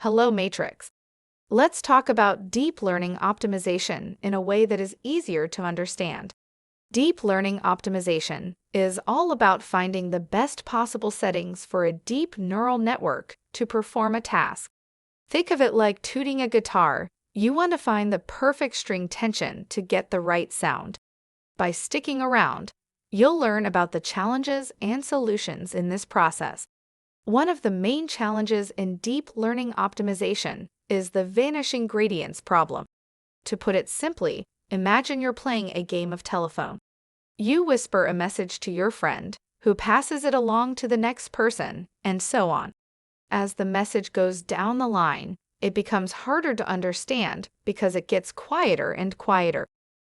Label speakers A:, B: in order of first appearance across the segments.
A: Hello, Matrix. Let's talk about deep learning optimization in a way that is easier to understand. Deep learning optimization is all about finding the best possible settings for a deep neural network to perform a task. Think of it like tuning a guitar. You want to find the perfect string tension to get the right sound. By sticking around, you'll learn about the challenges and solutions in this process. One of the main challenges in deep learning optimization is the vanishing gradients problem. To put it simply, imagine you're playing a game of telephone. You whisper a message to your friend, who passes it along to the next person, and so on. As the message goes down the line, it becomes harder to understand because it gets quieter and quieter.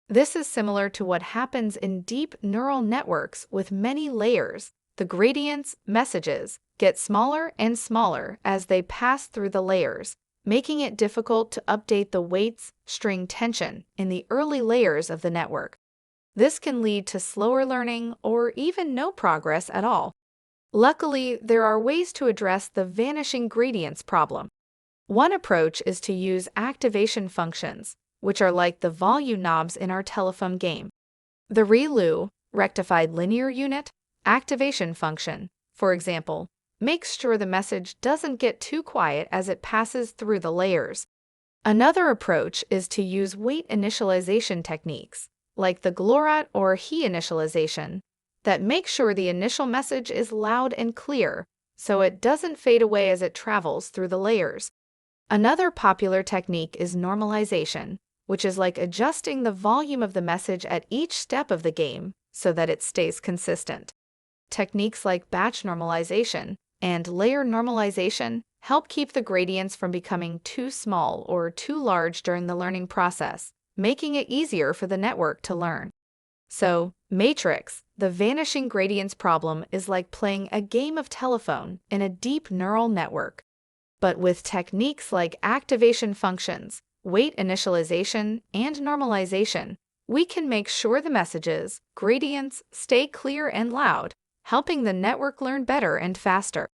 A: This is similar to what happens in deep neural networks with many layers. The gradients, messages, get smaller and smaller as they pass through the layers, making it difficult to update the weights, string tension in the early layers of the network. This can lead to slower learning or even no progress at all. Luckily, there are ways to address the vanishing gradients problem. One approach is to use activation functions, which are like the volume knobs in our telephone game. The ReLU, rectified linear unit, activation function, for example, makes sure the message doesn't get too quiet as it passes through the layers. Another approach is to use weight initialization techniques, like the Glorat or He initialization, that make sure the initial message is loud and clear, so it doesn't fade away as it travels through the layers. Another popular technique is normalization, which is like adjusting the volume of the message at each step of the game so that it stays consistent. Techniques like batch normalization and layer normalization help keep the gradients from becoming too small or too large during the learning process, making it easier for the network to learn. So, Matrix, the vanishing gradients problem is like playing a game of telephone in a deep neural network. But with techniques like activation functions, weight initialization, and normalization, we can make sure the messages, gradients, stay clear and loud, helping the network learn better and faster.